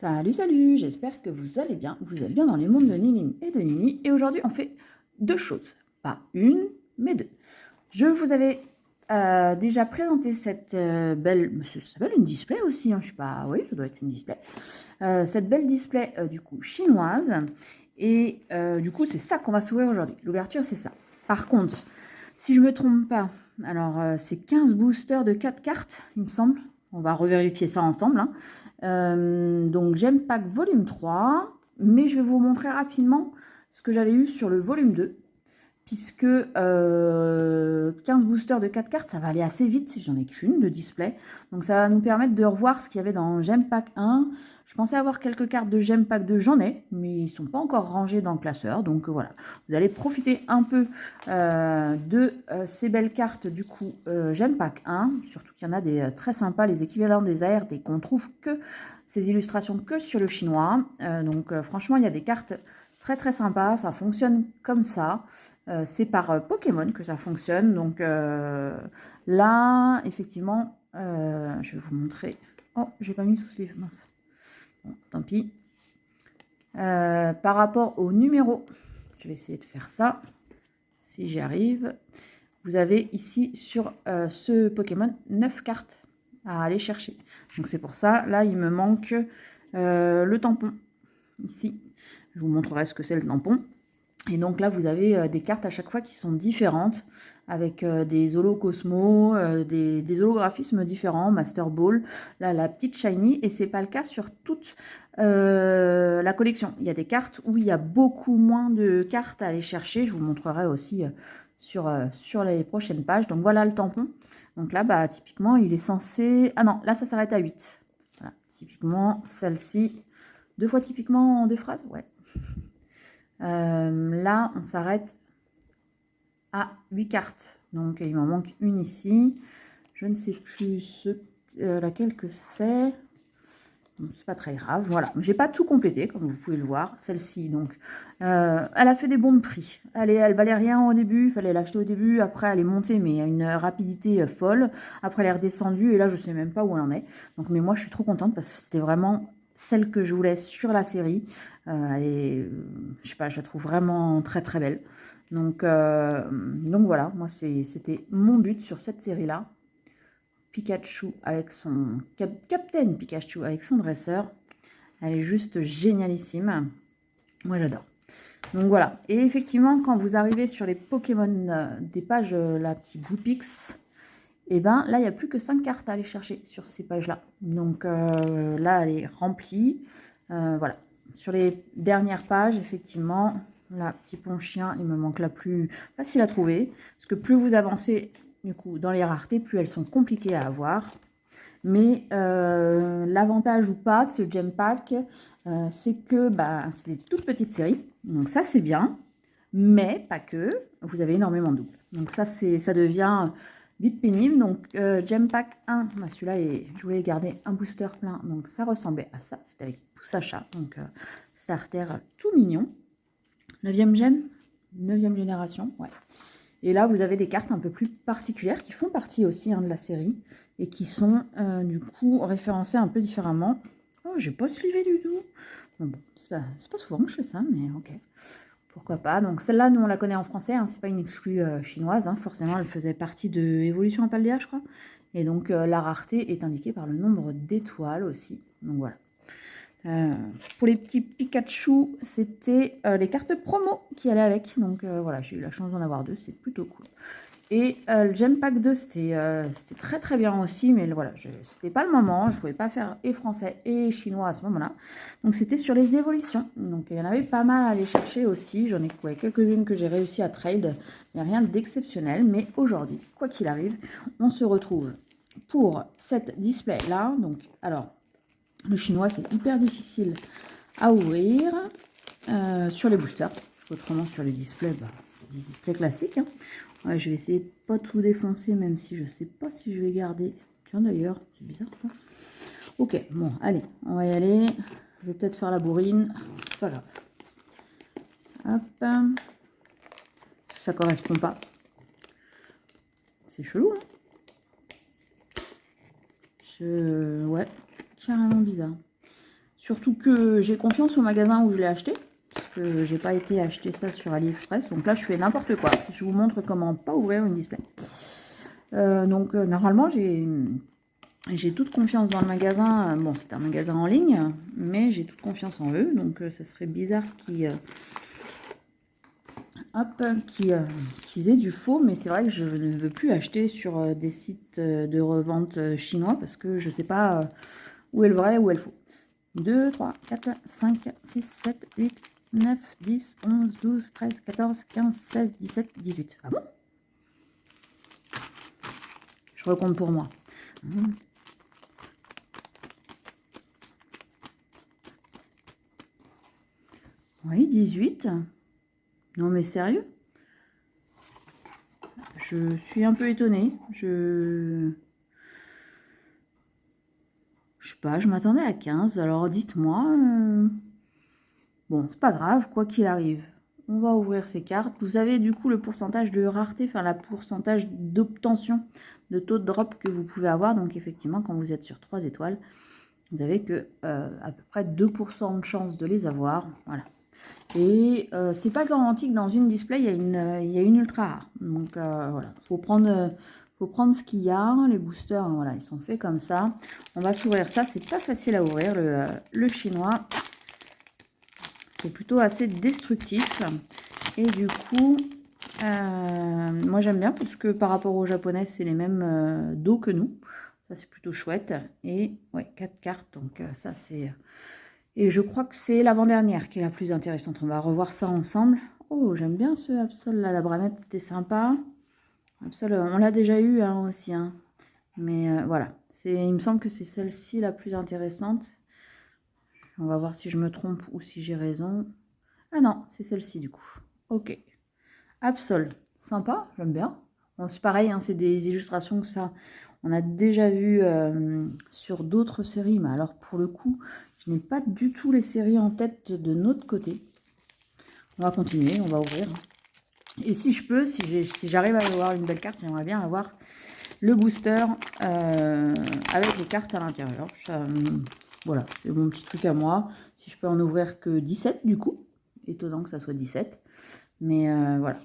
Salut, salut, j'espère que vous allez bien. Vous êtes bien dans les mondes de Niline et de Nini. Et aujourd'hui, on fait deux choses. Pas une, mais deux. Je vous avais déjà présenté cette belle... Ça s'appelle une display aussi, hein, je sais pas... Oui, ça doit être une display. Cette belle display, du coup, chinoise. Et du coup, c'est ça qu'on va s'ouvrir aujourd'hui. L'ouverture, c'est ça. Par contre, si je me trompe pas, alors c'est 15 boosters de 4 cartes, il me semble. On va revérifier ça ensemble, hein. Donc Gem Pack volume 3, mais je vais vous montrer rapidement ce que j'avais eu sur le volume 2, puisque 15 boosters de 4 cartes, ça va aller assez vite si j'en ai qu'une de display. Donc ça va nous permettre de revoir ce qu'il y avait dans Gem Pack 1. Je pensais avoir quelques cartes de Gem Pack 2, j'en ai, mais ils ne sont pas encore rangés dans le classeur. Donc voilà, vous allez profiter un peu de ces belles cartes du coup Gem Pack 1. Surtout qu'il y en a des très sympas, les équivalents des ARD qu'on trouve que ces illustrations que sur le chinois. Donc franchement, il y a des cartes très très sympas, ça fonctionne comme ça. C'est par Pokémon que ça fonctionne. Donc là, effectivement, je vais vous montrer. Oh, j'ai pas mis sous sleeve, mince. Bon, tant pis. Par rapport au numéro, je vais essayer de faire ça, si j'y arrive. Vous avez ici sur ce Pokémon 9 cartes à aller chercher. Donc c'est pour ça, là, il me manque le tampon, ici. Je vous montrerai ce que c'est le tampon. Et donc là, vous avez des cartes à chaque fois qui sont différentes, avec des holocosmos, des holographismes différents, Master Ball, là, la petite Shiny, et c'est pas le cas sur toute la collection. Il y a des cartes où il y a beaucoup moins de cartes à aller chercher. Je vous montrerai aussi sur les prochaines pages. Donc voilà le tampon. Donc là, bah, typiquement, il est censé... Ah non, là, ça s'arrête à 8. Voilà, typiquement, celle-ci. Deux fois typiquement en deux phrases, ouais. Là, on s'arrête à 8 cartes. Donc, il m'en manque une ici. Je ne sais plus laquelle que c'est. C'est pas très grave. Voilà. J'ai pas tout complété, comme vous pouvez le voir. Celle-ci, donc, elle a fait des bons de prix. Elle valait rien au début. Il fallait l'acheter au début. Après, elle est montée, mais à une rapidité folle. Après, elle est redescendue. Et là, je sais même pas où elle en est. Donc, mais moi, je suis trop contente parce que c'était vraiment celle que je voulais sur la série. Elle est, je sais pas, je la trouve vraiment très très belle. Donc voilà, moi c'était mon but sur cette série-là. Pikachu avec son... Captain Pikachu avec son dresseur. Elle est juste génialissime. Moi j'adore. Donc voilà. Et effectivement, quand vous arrivez sur les Pokémon des pages, la petite Blue-Pix, et ben là, il n'y a plus que 5 cartes à aller chercher sur ces pages-là. Donc là, elle est remplie. Voilà. Sur les dernières pages, effectivement, la petit pont chien, il me manque la plus facile à trouver. Parce que plus vous avancez du coup dans les raretés, plus elles sont compliquées à avoir. Mais l'avantage ou pas de ce Gem Pack, c'est que bah, c'est des toutes petites séries. Donc ça, c'est bien. Mais pas que. Vous avez énormément de doubles. Donc ça devient vite pénible. Donc Gem Pack 1, bah, celui-là, je voulais garder un booster plein. Donc ça ressemblait à ça. C'était avec Poussacha. Donc starter tout mignon. 9e gemme, 9e génération. Ouais. Et là, vous avez des cartes un peu plus particulières qui font partie aussi de la série et qui sont du coup référencées un peu différemment. Oh, j'ai pas slivé du tout. Bon, c'est pas souvent que je fais ça, mais ok. Pourquoi pas. Donc celle-là, nous, on la connaît en français. Hein, c'est pas une exclue chinoise. Hein, forcément, elle faisait partie de Évolution Paldea, je crois. Et donc, la rareté est indiquée par le nombre d'étoiles aussi. Donc voilà. Pour les petits Pikachu, c'était les cartes promo qui allaient avec. Donc voilà, j'ai eu la chance d'en avoir deux, c'est plutôt cool. Et le Gem Pack 2, c'était très très bien aussi, mais voilà, c'était pas le moment. Je pouvais pas faire et français et chinois à ce moment-là. Donc c'était sur les évolutions. Donc il y en avait pas mal à aller chercher aussi. J'en ai quelques-unes que j'ai réussi à trade. Il n'y a rien d'exceptionnel, mais aujourd'hui, quoi qu'il arrive, on se retrouve pour cette display-là. Donc alors... Le chinois, c'est hyper difficile à ouvrir sur les boosters. Parce qu'autrement, sur les displays, bah, des displays classiques. Hein. Ouais, je vais essayer de pas tout défoncer, même si je sais pas si je vais garder. Tiens, d'ailleurs, c'est bizarre ça. Ok, bon, allez, on va y aller. Je vais peut-être faire la bourrine. C'est pas grave. Hop. Ça correspond pas. C'est chelou, hein. Ouais, carrément bizarre. Surtout que j'ai confiance au magasin où je l'ai acheté. Parce que j'ai pas été acheter ça sur AliExpress. Donc là, je fais n'importe quoi. Je vous montre comment pas ouvrir une display. Normalement, j'ai toute confiance dans le magasin. Bon, c'est un magasin en ligne, mais j'ai toute confiance en eux. Donc ça serait bizarre qu'ils aient du faux. Mais c'est vrai que je ne veux plus acheter sur des sites de revente chinois parce que je ne sais pas où est le vrai, où est le faux. 2, 3, 4, 5, 6, 7, 8, 9, 10, 11, 12, 13, 14, 15, 16, 17, 18. Ah bon? Je recompte pour moi. Oui, 18. Non mais sérieux? Je suis un peu étonnée. Je sais pas, je m'attendais à 15. Alors dites-moi. Bon, c'est pas grave, quoi qu'il arrive. On va ouvrir ces cartes. Vous avez du coup le pourcentage de rareté, enfin le pourcentage d'obtention de taux de drop que vous pouvez avoir. Donc effectivement, quand vous êtes sur 3 étoiles, vous avez que à peu près 2% de chance de les avoir. Voilà. Et c'est pas garanti que dans une display, il y a une ultra rare. Donc voilà, faut prendre ce qu'il y a. Les boosters, voilà, ils sont faits comme ça. On va s'ouvrir ça. C'est pas facile à ouvrir, le chinois. C'est plutôt assez destructif. Et du coup, moi j'aime bien parce que par rapport aux japonais, c'est les mêmes dos que nous. Ça, c'est plutôt chouette. Et ouais, 4 cartes. Donc ça, c'est... Et je crois que c'est l'avant-dernière qui est la plus intéressante. On va revoir ça ensemble. Oh, j'aime bien ce Absol là. La branette était sympa. Absol, on l'a déjà eu hein, aussi. Hein. Mais voilà. Il me semble que c'est celle-ci la plus intéressante. On va voir si je me trompe ou si j'ai raison. Ah non, c'est celle-ci du coup. Ok. Absol. Sympa, j'aime bien. Bon, c'est pareil, hein, c'est des illustrations que ça, on a déjà vu sur d'autres séries. Mais alors, pour le coup, je n'ai pas du tout les séries en tête de notre côté. On va continuer, on va ouvrir. Et si je peux, si j'arrive à avoir une belle carte, j'aimerais bien avoir le booster avec les cartes à l'intérieur. Voilà, c'est mon petit truc à moi. Si je peux en ouvrir que 17 du coup. Étonnant que ça soit 17. Mais voilà,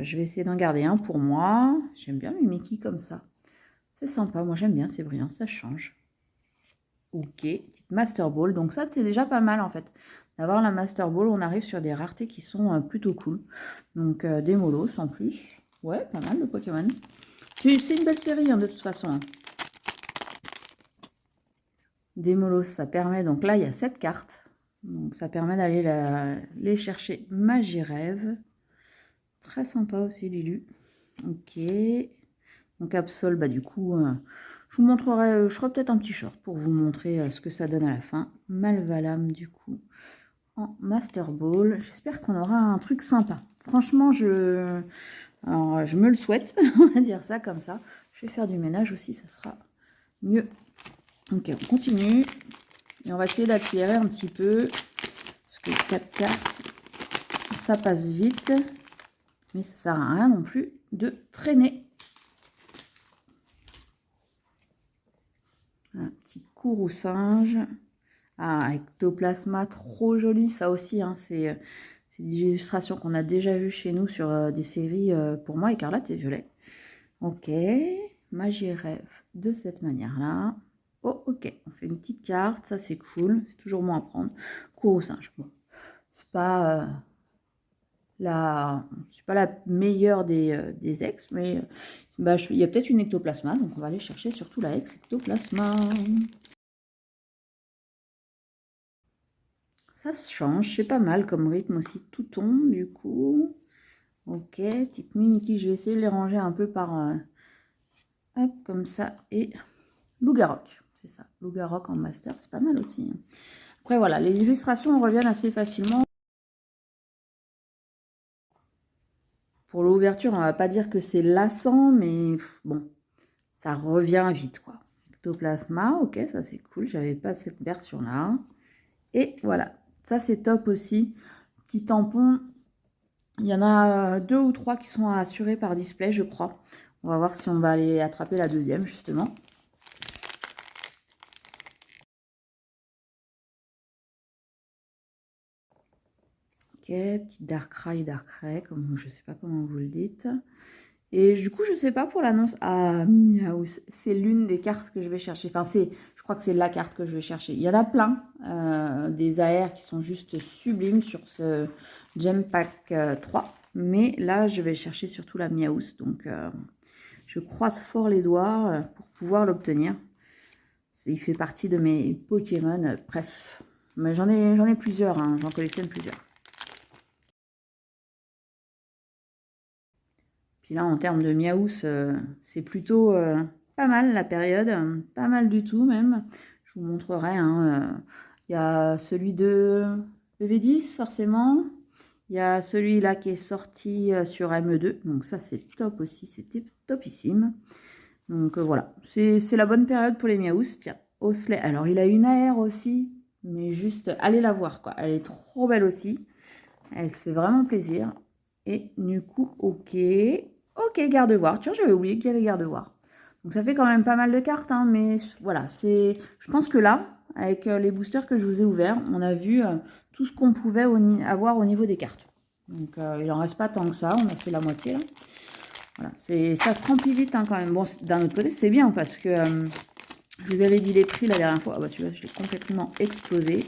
je vais essayer d'en garder un pour moi. J'aime bien les Mickey comme ça. C'est sympa, moi j'aime bien, c'est brillant, ça change. Ok, petite Master Ball. Donc ça, c'est déjà pas mal en fait. D'avoir la Master Ball, on arrive sur des raretés qui sont plutôt cool. Donc des Molos en plus. Ouais, pas mal le Pokémon. C'est une belle série hein, de toute façon. Hein. Des Molos, ça permet... Donc là, il y a 7 cartes. Donc ça permet d'aller les chercher Magirève. Très sympa aussi, Lilu. Ok. Donc Absol, bah du coup, je vous montrerai, je ferai peut-être un petit short pour vous montrer ce que ça donne à la fin. Malvalam, du coup, en Master Ball. J'espère qu'on aura un truc sympa. Franchement, je me le souhaite, on va dire ça comme ça. Je vais faire du ménage aussi, ça sera mieux. Ok, on continue. Et on va essayer d'accélérer un petit peu. Parce que 4 cartes, ça passe vite. Mais ça sert à rien non plus de traîner. Un petit courroux-singe. Ah, ectoplasma, trop joli. Ça aussi, hein, c'est des illustrations qu'on a déjà vues chez nous sur des séries, pour moi, écarlate et violet. Ok, Magirève de cette manière-là. Oh, ok, on fait une petite carte, ça c'est cool. C'est toujours bon à prendre. Courroux-singe, bon. C'est pas la meilleure des ex, mais bah, il y a peut-être une ectoplasma, donc on va aller chercher surtout la ectoplasma. Ça se change, c'est pas mal comme rythme aussi, tout tombe du coup. Ok, petite Mimikyu, je vais essayer de les ranger un peu par... hop, comme ça, et Lougarok, c'est ça, Lougarok en master, c'est pas mal aussi. Hein. Après voilà, les illustrations reviennent assez facilement. Pour l'ouverture, on va pas dire que c'est lassant, mais bon, ça revient vite quoi. Ectoplasma, ok, ça c'est cool, j'avais pas cette version-là. Et voilà, ça c'est top aussi. Petit tampon, il y en a 2 ou 3 qui sont assurés par display, je crois. On va voir si on va aller attraper la deuxième, justement. petit Darkrai, comme je sais pas comment vous le dites. Et du coup, je sais pas pour l'annonce. Ah, miaou, c'est l'une des cartes que je vais chercher. Enfin, je crois que c'est la carte que je vais chercher. Il y en a plein, des AR qui sont juste sublimes sur ce Gem Pack 3. Mais là, je vais chercher surtout la Miaous. Donc, je croise fort les doigts pour pouvoir l'obtenir. Il fait partie de mes Pokémon. Bref, mais j'en ai plusieurs. Hein, j'en collectionne plusieurs. Puis là, en termes de Miaous, c'est plutôt pas mal la période, pas mal du tout même. Je vous montrerai. Hein, il y a celui de V10 forcément. Il y a celui-là qui est sorti sur ME2. Donc ça, c'est top aussi. C'était topissime. Donc voilà, c'est la bonne période pour les Miaous. Tiens, Osley. Alors, il a une AR aussi, mais juste, allez la voir, quoi. Elle est trop belle aussi. Elle fait vraiment plaisir. Et du coup, ok, garde-voir. Tiens, j'avais oublié qu'il y avait garde-voir. Donc ça fait quand même pas mal de cartes, hein, mais voilà, je pense que là, avec les boosters que je vous ai ouverts, on a vu tout ce qu'on pouvait avoir au niveau des cartes. Donc il en reste pas tant que ça, on a fait la moitié là. Voilà, ça se remplit vite hein, quand même. Bon, d'un autre côté, c'est bien parce que je vous avais dit les prix la dernière fois. Ah bah celui-là, je l'ai complètement explosé.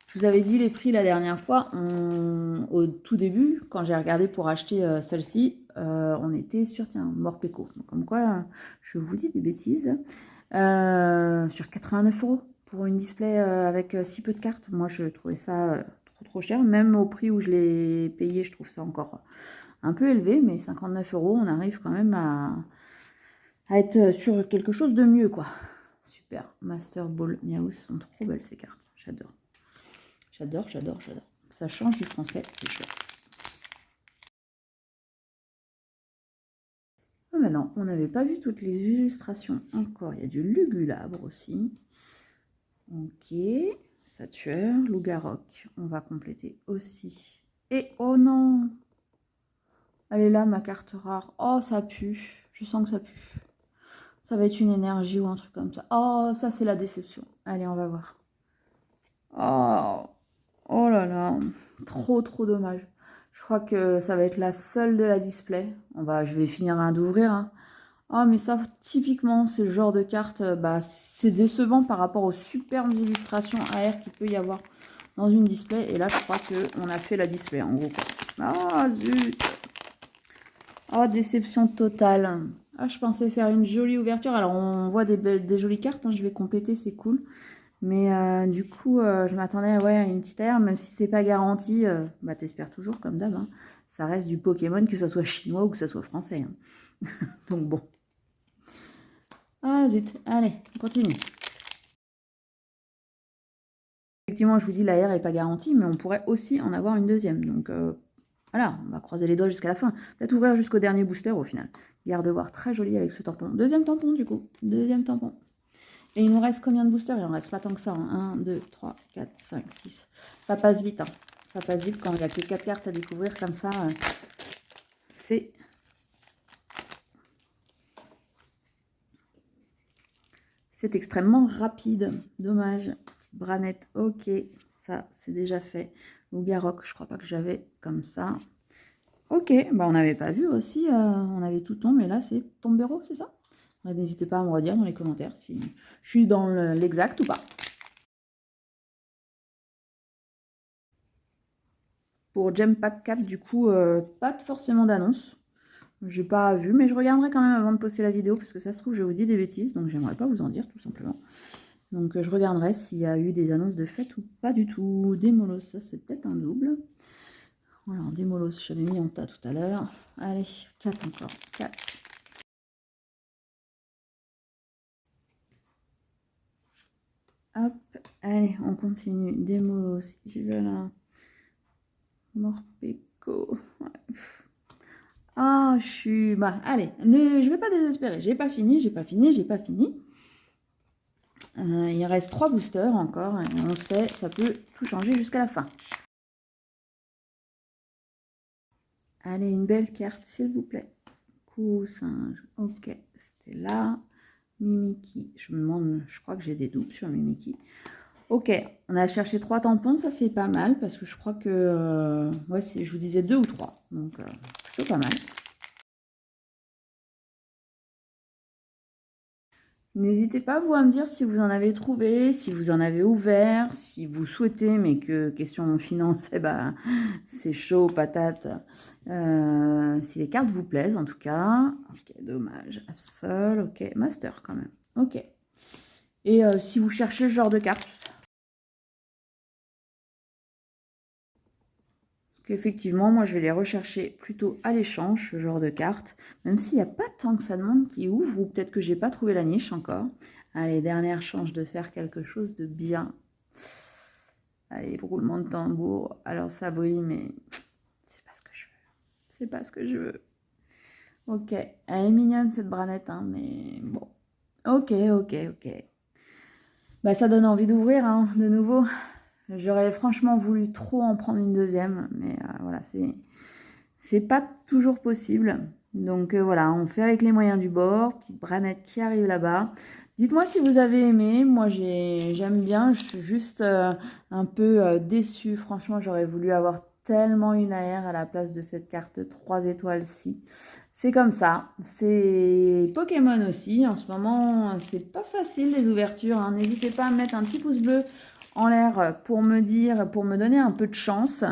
Je vous avais dit les prix la dernière fois, au tout début, quand j'ai regardé pour acheter celle-ci, on était sur, tiens, Morpeko. Comme quoi, je vous dis des bêtises. Sur 89 € pour une display avec si peu de cartes. Moi, je trouvais ça trop cher. Même au prix où je l'ai payé, je trouve ça encore un peu élevé. Mais 59 €, on arrive quand même à être sur quelque chose de mieux, quoi. Super. Master Ball Miaous sont trop belles ces cartes. J'adore. J'adore. Ça change du français, c'est chouette. Ah mais non, on n'avait pas vu toutes les illustrations encore. Il y a du Lugulabre aussi. Ok, Satueur, Loup-Garok. On va compléter aussi. Et oh non! Elle est là, ma carte rare. Oh, ça pue. Je sens que ça pue. Ça va être une énergie ou un truc comme ça. Oh, ça, c'est la déception. Allez, on va voir. Oh, oh là là. Trop dommage. Je crois que ça va être la seule de la display. Je vais finir d'ouvrir. Hein. Oh, mais ça, typiquement, c'est le genre de carte, c'est décevant par rapport aux superbes illustrations AR qu'il peut y avoir dans une display. Et là, je crois qu'on a fait la display, en gros. Ah, zut! Oh, déception totale. Ah, je pensais faire une jolie ouverture. Alors, on voit des jolies cartes. Hein, je vais compléter, c'est cool. Mais du coup, je m'attendais à une petite AR, même si c'est pas garanti. T'espères toujours, comme d'hab. Hein. Ça reste du Pokémon, que ça soit chinois ou que ça soit français. Hein. Donc bon. Ah zut, allez, on continue. Effectivement, je vous dis, la R n'est pas garantie, mais on pourrait aussi en avoir une deuxième. Donc voilà, on va croiser les doigts jusqu'à la fin. Peut-être ouvrir jusqu'au dernier booster au final. Garde-voir très joli avec ce tampon. Deuxième tampon du coup, deuxième tampon. Et il nous reste combien de boosters? Il en reste pas tant que ça. Hein. 1, 2, 3, 4, 5, 6. Ça passe vite. Hein. Ça passe vite quand il n'y a que 4 cartes à découvrir comme ça. C'est extrêmement rapide. Dommage. Branette, ok. Ça, c'est déjà fait. Loup-Garok, je crois pas que j'avais comme ça. Ok, on n'avait pas vu aussi. On avait tout ton, mais là, c'est Tombero, c'est ça? N'hésitez pas à me redire dans les commentaires si je suis dans l'exact ou pas. Pour Gem Pack 4, du coup, pas forcément d'annonce. J'ai pas vu, mais je regarderai quand même avant de poster la vidéo, parce que ça se trouve, je vous dis des bêtises, donc j'aimerais pas vous en dire, tout simplement. Donc je regarderai s'il y a eu des annonces de fête ou pas du tout. Démolos, ça c'est peut-être un double. Alors Démolos, j'avais mis en tas tout à l'heure. Allez, 4 encore. 4. Hop, allez, on continue. Démolos, Yvelin, Morpeko. Ah, je suis... allez, je vais pas désespérer. J'ai pas fini. Il reste 3 boosters encore. Et on sait, ça peut tout changer jusqu'à la fin. Allez, une belle carte, s'il vous plaît. Singe. Ok, c'était là. Mimiki. Je me demande, je crois que j'ai des doutes sur Mimiki. Ok, on a cherché 3 tampons, ça c'est pas mal parce que je crois que ouais, je vous disais 2 ou 3, donc plutôt pas mal. N'hésitez pas, vous, à me dire si vous en avez trouvé, si vous en avez ouvert, si vous souhaitez, mais que question finance, eh ben, c'est chaud, patate. Si les cartes vous plaisent, en tout cas. Ok, dommage. Absol, ok. Master, quand même. Ok. Et si vous cherchez ce genre de cartes, qu'effectivement, moi, je vais les rechercher plutôt à l'échange, ce genre de cartes, même s'il n'y a pas tant que ça de monde qui ouvre, ou peut-être que j'ai pas trouvé la niche encore. Allez, dernière chance de faire quelque chose de bien. Allez, roulement de tambour. Alors, ça brille, mais c'est pas ce que je veux. C'est pas ce que je veux. Ok, elle est mignonne, cette branette, hein, mais bon. Ok, ok, ok. Bah, ça donne envie d'ouvrir, hein, de nouveau. J'aurais franchement voulu trop en prendre une deuxième, mais voilà, c'est pas toujours possible. Donc voilà, on fait avec les moyens du bord. Petite branette qui arrive là-bas. Dites-moi si vous avez aimé. Moi, j'aime bien. Je suis juste un peu déçue. Franchement, j'aurais voulu avoir tellement une AR à la place de cette carte 3 étoiles-ci. C'est comme ça. C'est Pokémon aussi. En ce moment, c'est pas facile les ouvertures, hein. N'hésitez pas à mettre un petit pouce bleu en l'air pour me dire, pour me donner un peu de chance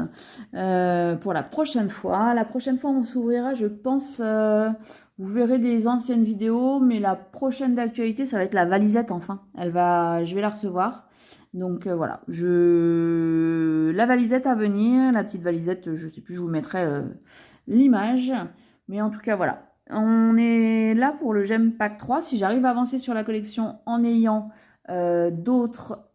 pour la prochaine fois. La prochaine fois, on s'ouvrira, je pense, vous verrez des anciennes vidéos, mais la prochaine d'actualité, ça va être la valisette, enfin. Je vais la recevoir. Donc voilà, la valisette à venir, la petite valisette, je sais plus, je vous mettrai l'image. Mais en tout cas, voilà. On est là pour le Gem Pack 3. Si j'arrive à avancer sur la collection en ayant d'autres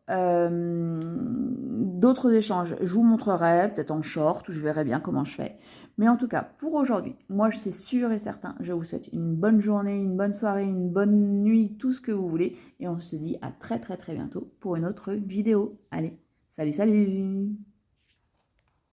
échanges, je vous montrerai, peut-être en short, ou je verrai bien comment je fais. Mais en tout cas, pour aujourd'hui, moi, c'est sûr et certain, je vous souhaite une bonne journée, une bonne soirée, une bonne nuit, tout ce que vous voulez. Et on se dit à très très très bientôt pour une autre vidéo. Allez, salut, salut!